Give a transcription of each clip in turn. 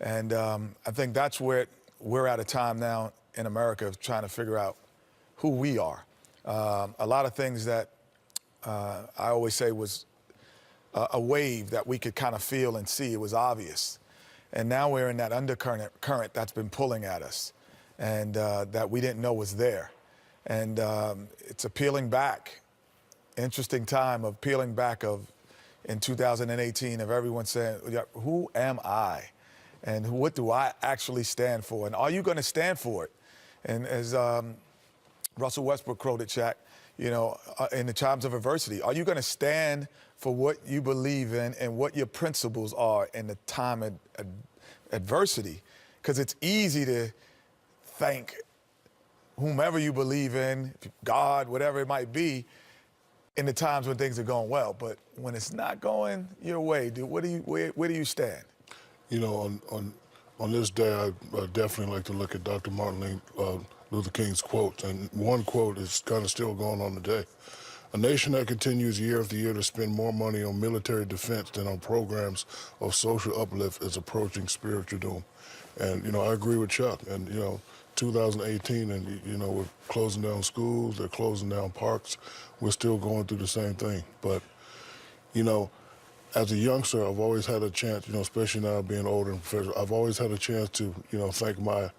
And I think that's where we're at a time now in America of trying to figure out who we are. A lot of things that I always say was a wave that we could kind of feel and see. It was obvious. And now we're in that undercurrent that's been pulling at us and that we didn't know was there. And it's a peeling back, interesting time of peeling back of in 2018 of everyone saying, who am I? And what do I actually stand for? And are you going to stand for it? And as Russell Westbrook quoted Shaq, in the times of adversity, are you going to stand for what you believe in and what your principles are in the time of adversity? Because it's easy to thank whomever you believe in, God, whatever it might be, in the times when things are going well. But when it's not going your way, where do you stand? On this day, I definitely like to look at Dr. Martin Luther King's quotes, and one quote is kind of still going on today. A nation that continues year after year to spend more money on military defense than on programs of social uplift is approaching spiritual doom. And, I agree with Chuck. And, 2018, and, we're closing down schools, they're closing down parks. We're still going through the same thing. But, as a youngster, I've always had a chance, especially now being older and professional, I've always had a chance to, thank my,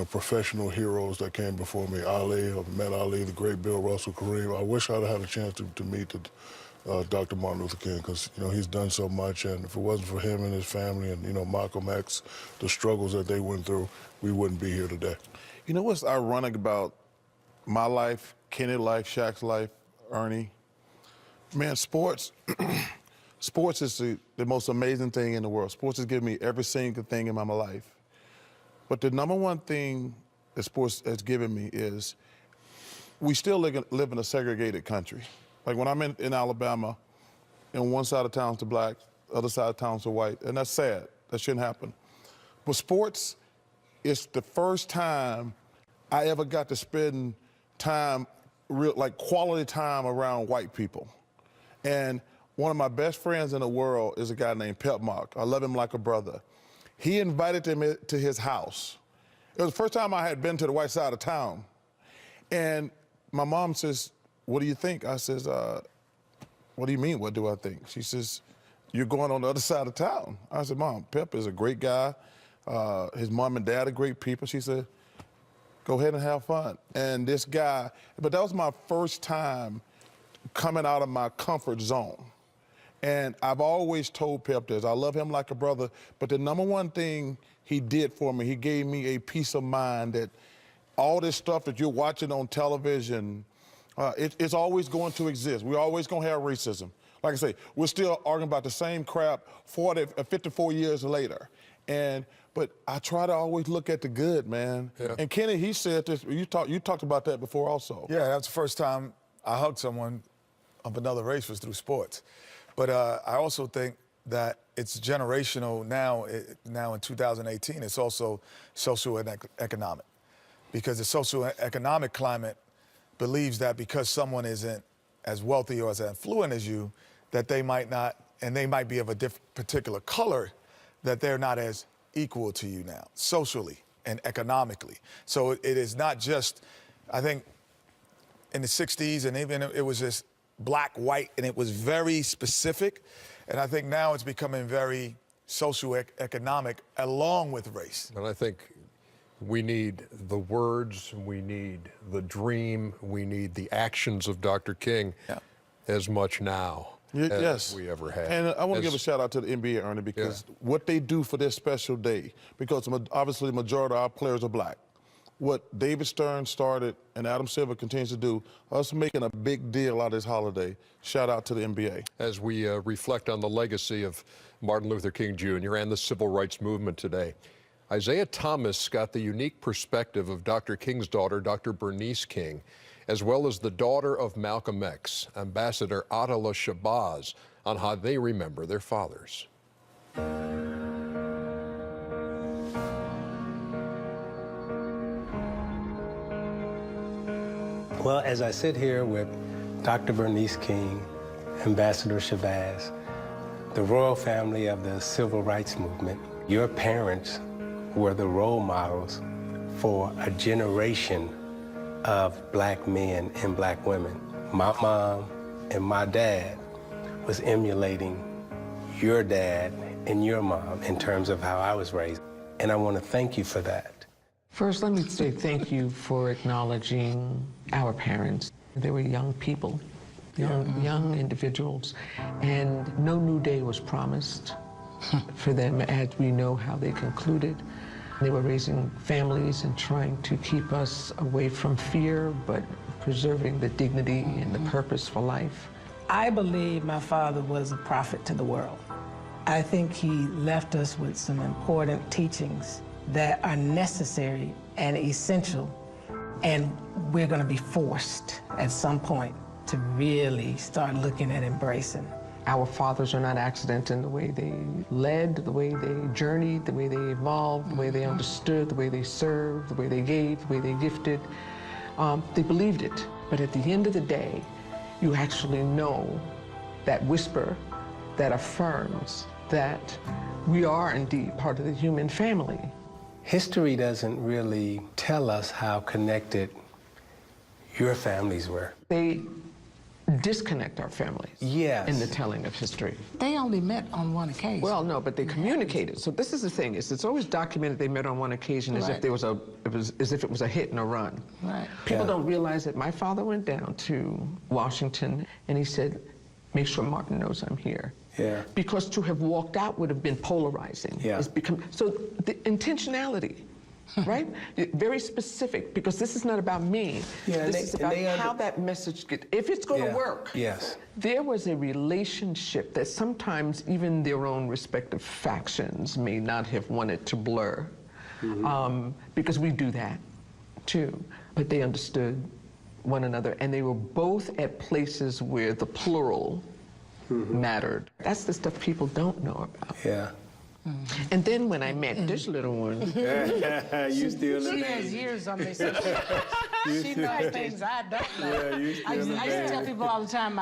professional heroes that came before me. Ali, I've met Ali, the great Bill Russell, Kareem. I wish I'd had a chance to meet Dr. Martin Luther King, because, he's done so much. And if it wasn't for him and his family and, Malcolm X, the struggles that they went through, we wouldn't be here today. You know what's ironic about my life, Kenny's life, Shaq's life, Ernie? Man, sports... Sports is the most amazing thing in the world. Sports has given me every single thing in my life. But the number one thing that sports has given me is we still live in a segregated country. Like when I'm in Alabama, and one side of town's the black, the other side of town's the white, and that's sad. That shouldn't happen. But sports is the first time I ever got to spend time, like quality time around white people. And one of my best friends in the world is a guy named Pep Mark. I love him like a brother. He invited me to his house. It was the first time I had been to the white side of town. And my mom says, "What do you think?" I says, "What do you mean, what do I think?" She says, "You're going on the other side of town." I said, "Mom, Pep is a great guy. His mom and dad are great people." She said, "Go ahead and have fun." And this guy, but that was my first time coming out of my comfort zone. And I've always told Pep this, I love him like a brother, but the number one thing he did for me, he gave me a peace of mind that all this stuff that you're watching on television, it's always going to exist. We're always going to have racism. Like I say, we're still arguing about the same crap 54 years later. But I try to always look at the good, man. Yeah. And Kenny, he said this, you talked about that before also. Yeah, that's the first time I hugged someone of another race was through sports. But I also think that it's generational now in 2018. It's also social and economic, because the social and economic climate believes that because someone isn't as wealthy or as affluent as you, that they might not, and they might be of a particular color, that they're not as equal to you now, socially and economically. So it is not just, I think, in the 60s, and even it was just black, white, and it was very specific. And I think now it's becoming very socio-economic along with race. And I think we need the words, we need the dream, we need the actions of Dr. King as much now as we ever had. And I want to give a shout out to the NBA, Ernie, because what they do for this special day, because obviously the majority of our players are black. What David Stern started and Adam Silver continues to do, us making a big deal out of this holiday. Shout out to the NBA. As we reflect on the legacy of Martin Luther King Jr. and the civil rights movement today, Isaiah Thomas got the unique perspective of Dr. King's daughter, Dr. Bernice King, as well as the daughter of Malcolm X, Ambassador Atala Shabazz, on how they remember their fathers. Well, as I sit here with Dr. Bernice King, Ambassador Shabazz, the royal family of the civil rights movement, Your parents were the role models for a generation of black men and black women. My mom and my dad was emulating your dad and your mom in terms of how I was raised. And I want to thank you for that. First, let me say thank you for acknowledging our parents. They were young people, young individuals, and no new day was promised for them, as we know how they concluded. They were raising families and trying to keep us away from fear, but preserving the dignity and the purpose for life. I believe my father was a prophet to the world. I think he left us with some important teachings that are necessary and essential, and we're going to be forced at some point to really start looking at embracing. Our fathers are not accident in the way they led, the way they journeyed, the way they evolved, the way they understood, the way they served, the way they gave, the way they gifted. They believed it. But at the end of the day, you actually know that whisper that affirms that we are indeed part of the human family. History doesn't really tell us how connected your families were. They disconnect our families in the telling of history. They only met on one occasion. Well, no, but they communicated. So this is the thing: it's always documented they met on one occasion as if there was as if it was a hit and a run. Right. People don't realize that my father went down to Washington and he said, "Make sure Martin knows I'm here." Yeah. Because to have walked out would have been polarizing. Yeah. So the intentionality, right? Very specific, because this is not about me. Yeah, this is about how that message gets, if it's going to work. Yes. There was a relationship that sometimes even their own respective factions may not have wanted to blur, because we do that too. But they understood one another, and they were both at places where the plural mattered. That's the stuff people don't know about. Yeah. And then when I met this little one, You still She has years on me, so she knows things I don't know. I used to tell people all the time,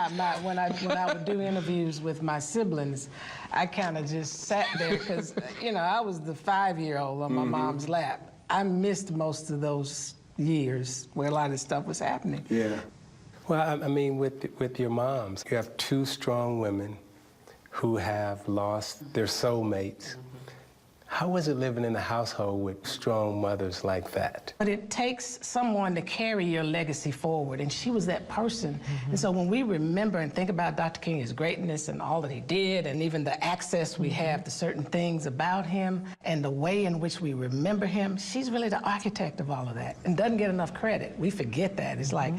when I would do interviews with my siblings, I kind of just sat there because, I was the 5-year-old on my mom's lap. I missed most of those years where a lot of stuff was happening. Yeah. Well, I mean, with your moms, you have two strong women who have lost their soulmates. How was it living in a household with strong mothers like that? But it takes someone to carry your legacy forward, and she was that person. And so when we remember and think about Dr. King, his greatness and all that he did, and even the access we have to certain things about him, and the way in which we remember him, she's really the architect of all of that, and doesn't get enough credit. We forget that. It's like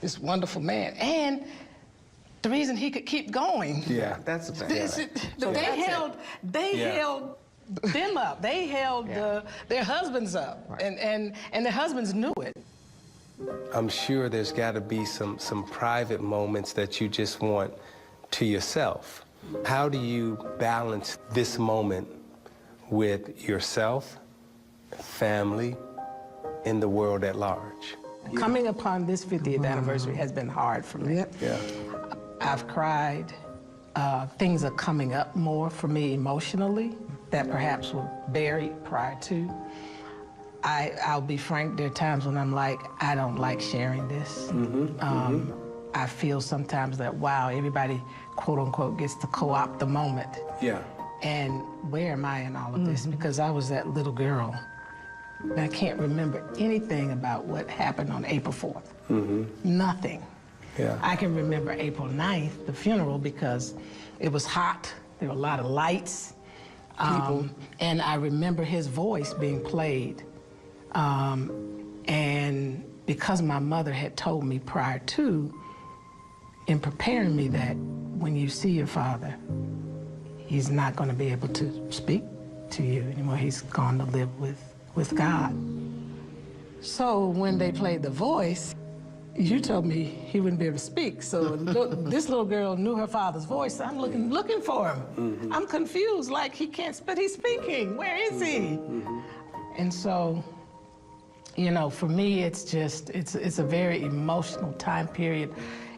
this wonderful man. And the reason he could keep going. Yeah. that's about They held them up. They held their husbands up, and their husbands knew it. I'm sure there's got to be some private moments that you just want to yourself. How do you balance this moment with yourself, family, and the world at large? Coming upon this 50th anniversary has been hard for me. Yeah. I've cried. Things are coming up more for me emotionally that perhaps were buried prior to. I'll be frank, there are times when I'm like, I don't like sharing this. I feel sometimes that, wow, everybody, quote unquote, gets to co-opt the moment. Yeah. And where am I in all of this? Because I was that little girl. And I can't remember anything about what happened on April 4th. Nothing. Yeah. I can remember April 9th, the funeral, because it was hot. There were a lot of lights. And I remember his voice being played. And because my mother had told me prior to, in preparing me, that when you see your father, he's not going to be able to speak to you anymore. He's gone to live with God. So when they played the voice, you told me he wouldn't be able to speak. So this little girl knew her father's voice. I'm looking for him. I'm confused, like he can't, but he's speaking. Where is he? And so, for me, it's a very emotional time period.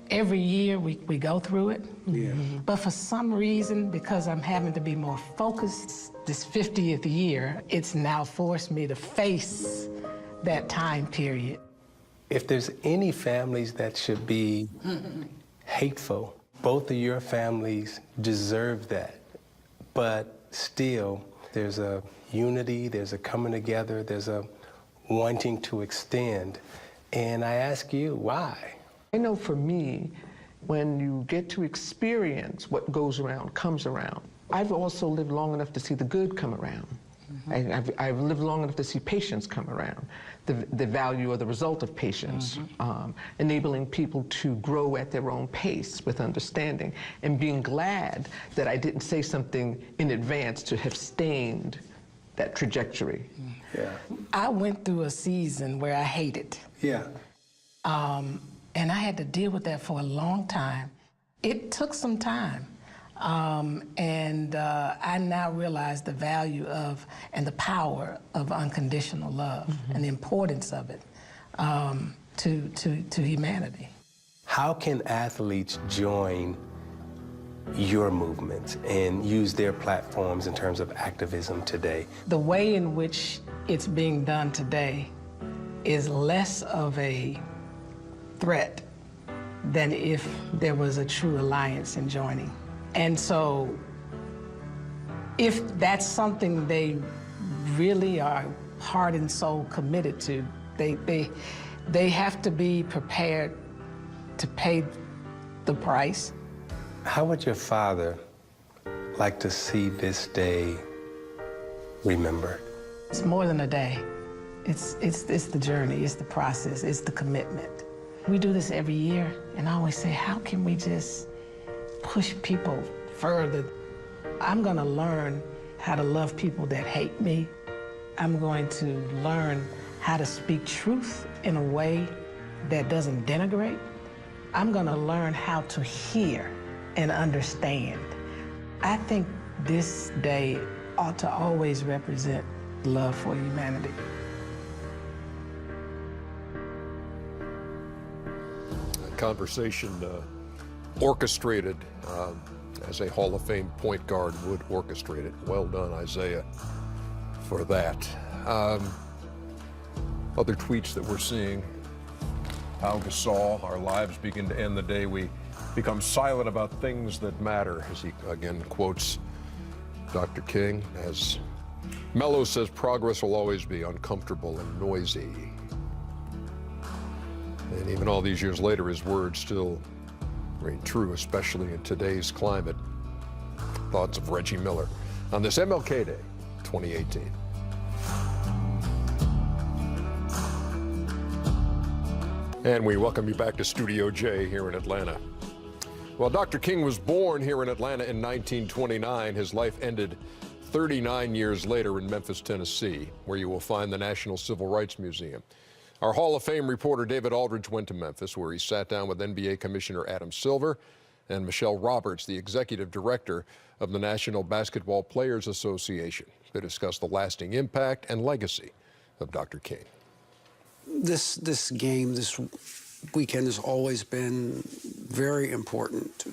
every year we go through it. Yeah. But for some reason, because I'm having to be more focused, this 50th year, it's now forced me to face that time period. If there's any families that should be hateful, both of your families deserve that. But still, there's a unity, there's a coming together, there's a wanting to extend. And I ask you, why? I know for me, when you get to experience what goes around, comes around. I've also lived long enough to see the good come around. I've lived long enough to see patience come around, the value or the result of patience, enabling people to grow at their own pace with understanding, and being glad that I didn't say something in advance to have stained that trajectory. Yeah. I went through a season where I hated. Yeah. And I had to deal with that for a long time. It took some time. I now realize the value of and the power of unconditional love and the importance of it to humanity. How can athletes join your movement and use their platforms in terms of activism today? The way in which it's being done today is less of a threat than if there was a true alliance in joining. And so if that's something they really are heart and soul committed to, they have to be prepared to pay the price. How would your father like to see this day remembered? It's more than a day. It's the journey, it's the process, it's the commitment. We do this every year, and I always say, how can we just push people further? I'm gonna learn how to love people that hate me. I'm going to learn how to speak truth in a way that doesn't denigrate. I'm gonna learn how to hear and understand. I think this day ought to always represent love for humanity. Conversation orchestrated as a Hall of Fame point guard would orchestrate it. Well done, Isaiah, for that. Other tweets that we're seeing. Pau Gasol, our lives begin to end the day we become silent about things that matter, as he again quotes Dr. King. As Mello says, progress will always be uncomfortable and noisy. And even all these years later, his words still ring true, especially in today's climate. Thoughts of Reggie Miller on this MLK Day, 2018. And we welcome you back to Studio J here in Atlanta. Well, Dr. King was born here in Atlanta in 1929. His life ended 39 years later in Memphis, Tennessee, where you will find the National Civil Rights Museum. Our Hall of Fame reporter David Aldridge went to Memphis, where he sat down with NBA Commissioner Adam Silver and Michelle Roberts, the executive director of the National Basketball Players Association, to discuss the lasting impact and legacy of Dr. King. This game, this weekend has always been very important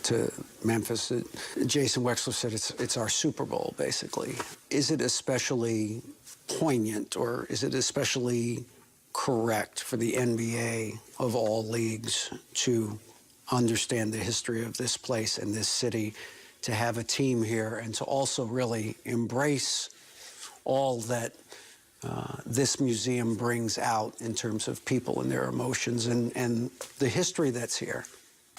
to Memphis. Jason Wexler said it's our Super Bowl, basically. Is it especially poignant, or is it especially correct for the NBA of all leagues to understand the history of this place and this city, to have a team here, and to also really embrace all that this museum brings out in terms of people and their emotions and the history that's here?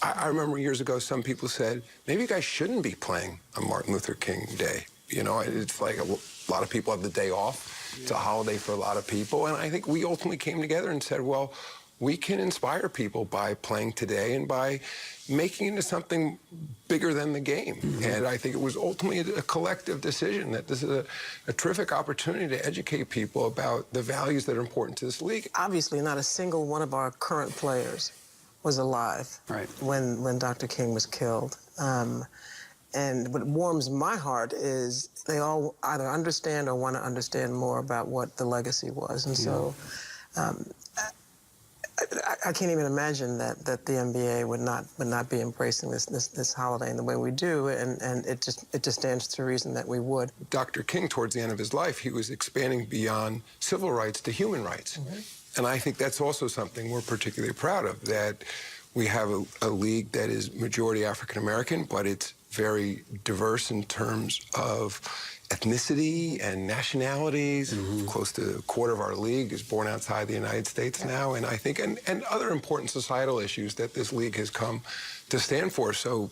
I remember years ago some people said, maybe you guys shouldn't be playing on Martin Luther King Day. You know, it's like a lot of people have the day off. It's a holiday for a lot of people. And I think we ultimately came together and said, well, we can inspire people by playing today and by making it into something bigger than the game. And I think it was ultimately a collective decision that this is a terrific opportunity to educate people about the values that are important to this league. Obviously, not a single one of our current players was alive when Dr. King was killed. And what warms my heart is they all either understand or want to understand more about what the legacy was. And so I can't even imagine that the NBA would not be embracing this holiday in the way we do, and it just stands to reason that we would. Dr. King, towards the end of his life, he was expanding beyond civil rights to human rights, and I think that's also something we're particularly proud of. That we have a league that is majority African American, but it's very diverse in terms of ethnicity and nationalities. Close to a quarter of our league is born outside the United States now, and I think, and other important societal issues that this league has come to stand for. So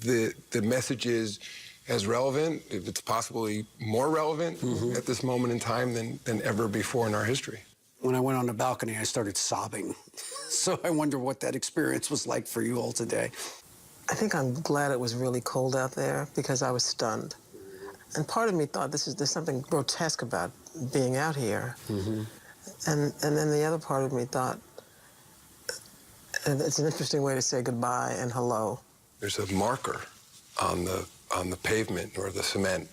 the message is as relevant, if it's possibly more relevant at this moment in time than ever before in our history. When I went on the balcony, I started sobbing. So I wonder what that experience was like for you all today. I think I'm glad it was really cold out there because I was stunned. And part of me thought there's something grotesque about being out here. And then the other part of me thought, it's an interesting way to say goodbye and hello. There's a marker on the pavement or the cement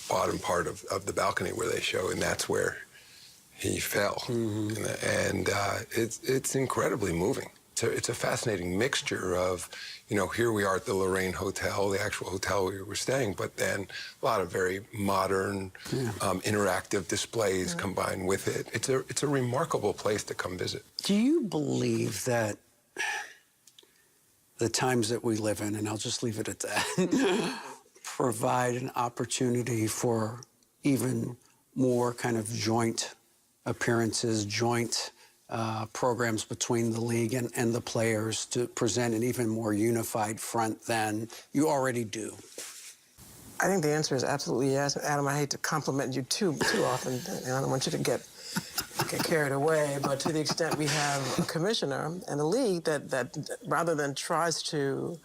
bottom part of the balcony where they show, and that's where he fell. And it's incredibly moving. It's a fascinating mixture of, here we are at the Lorraine Hotel, the actual hotel we were staying, but then a lot of very modern, interactive displays combined with it. It's a remarkable place to come visit. Do you believe that the times that we live in, and I'll just leave it at that, provide an opportunity for even more kind of joint appearances, joint programs between the league and the players to present an even more unified front than you already do? I think the answer is absolutely yes. Adam, I hate to compliment you too often. I don't want you to get carried away, but to the extent we have a commissioner and a league that rather than tries to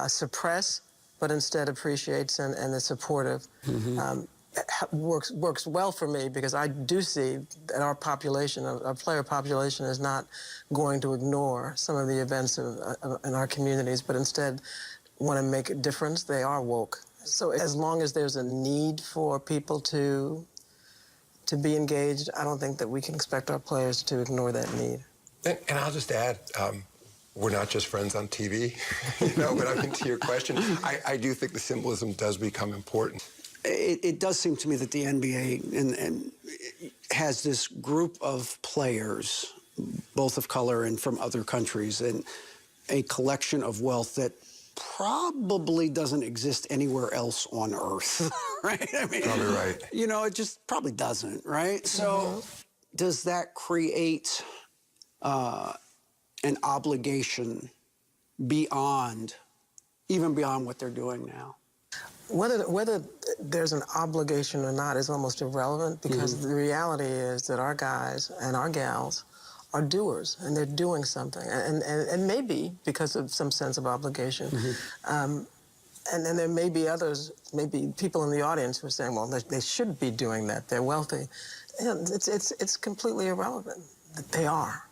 suppress, but instead appreciates and is supportive, works well for me, because I do see that our population, our player population, is not going to ignore some of the events in our communities, but instead want to make a difference. They are woke. So as long as there's a need for people to be engaged, I don't think that we can expect our players to ignore that need. And I'll just add, we're not just friends on TV, but I mean, to your question, I do think the symbolism does become important. It does seem to me that the NBA has this group of players, both of color and from other countries, and a collection of wealth that probably doesn't exist anywhere else on Earth, right? I mean, probably right. It just probably doesn't, right? So does that create an obligation even beyond what they're doing now? Whether there's an obligation or not is almost irrelevant, because the reality is that our guys and our gals are doers, and they're doing something, and maybe because of some sense of obligation. And then there may be others, maybe people in the audience who are saying, well, they should be doing that, they're wealthy. It's completely irrelevant that they are.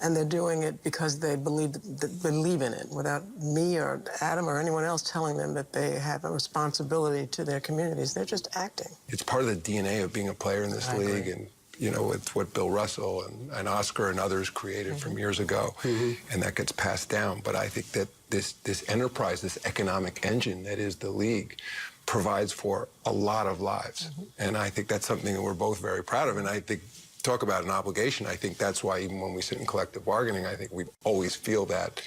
And they're doing it because they believe in it, without me or Adam or anyone else telling them that they have a responsibility to their communities. They're just acting. It's part of the DNA of being a player in this league, and it's what Bill Russell and Oscar and others created from years ago, and that gets passed down. But I think that this enterprise, this economic engine that is the league, provides for a lot of lives, and I think that's something that we're both very proud of. And I think, talk about an obligation, I think that's why even when we sit in collective bargaining, I think we always feel that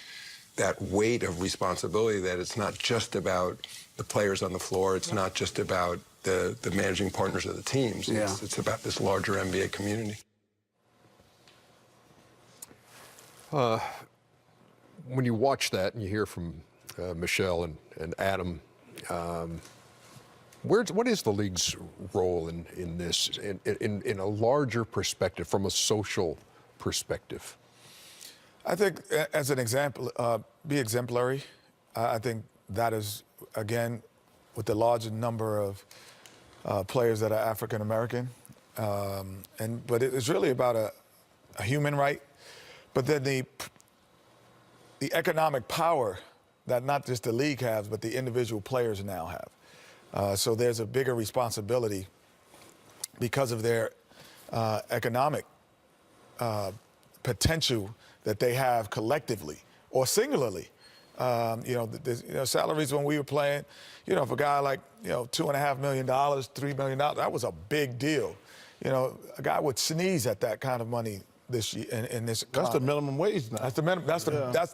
weight of responsibility, that it's not just about the players on the floor, it's not just about the managing partners of the teams, it's about this larger NBA community. When you watch that and you hear from Michelle and Adam, what is the league's role in this, in a larger perspective, from a social perspective? I think, as an example, be exemplary. I think that is, again, with the large number of players that are African American, but it's really about a human right, but then the economic power that not just the league has, but the individual players now have. So there's a bigger responsibility because of their economic potential that they have collectively or singularly. Salaries when we were playing, for a guy like, $2.5 million, $3 million, that was a big deal. A guy would sneeze at that kind of money this year in this. That's the minimum wage now. That's the minimum.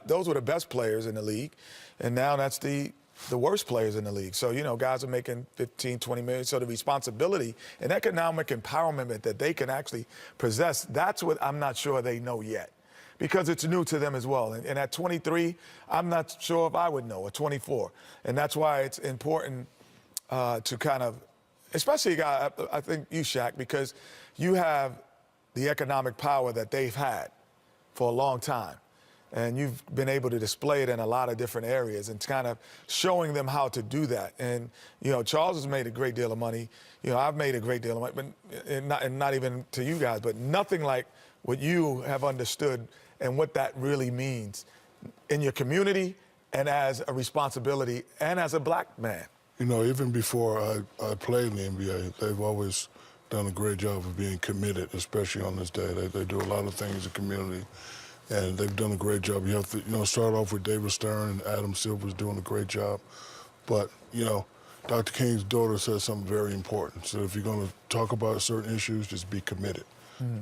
Those were the best players in the league, and now that's the worst players in the league. So, guys are making 15, 20 million. So the responsibility and economic empowerment that they can actually possess, that's what I'm not sure they know yet, because it's new to them as well. And at 23, I'm not sure if I would know, or 24. And that's why it's important to kind of, especially a guy, I think you, Shaq, because you have the economic power that they've had for a long time. And you've been able to display it in a lot of different areas and kind of showing them how to do that. And, Charles has made a great deal of money. I've made a great deal of money, but not even to you guys, but nothing like what you have understood and what that really means in your community and as a responsibility and as a black man. Even before I played in the NBA, they've always done a great job of being committed, especially on this day. They do a lot of things in the community, and they've done a great job. You have to, start off with David Stern, and Adam Silver's doing a great job. But, Dr. King's daughter said something very important. So if you're going to talk about certain issues, just be committed.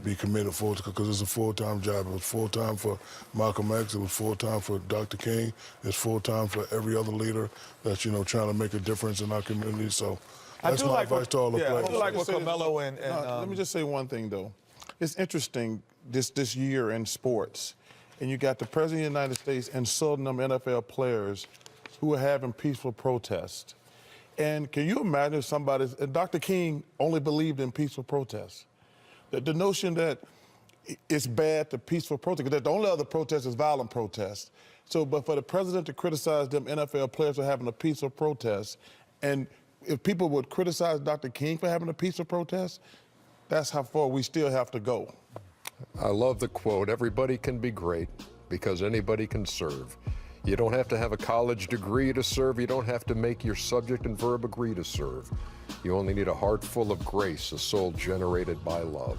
Be committed full, because it's a full-time job. It was full-time for Malcolm X. It was full-time for Dr. King. It's full-time for every other leader that's, trying to make a difference in our community. So that's my advice to all the players. I do like what Carmelo and let me just say one thing, though. It's interesting this year in sports, and you got the President of the United States insulting them NFL players who are having peaceful protests. And can you imagine somebody, and Dr. King only believed in peaceful protests. The notion that it's bad to peaceful protest, that the only other protest is violent protest. So, but for the president to criticize them NFL players for having a peaceful protest, and if people would criticize Dr. King for having a peaceful protest, that's how far we still have to go. I love the quote, everybody can be great because anybody can serve. You don't have to have a college degree to serve. You don't have to make your subject and verb agree to serve. You only need a heart full of grace, a soul generated by love.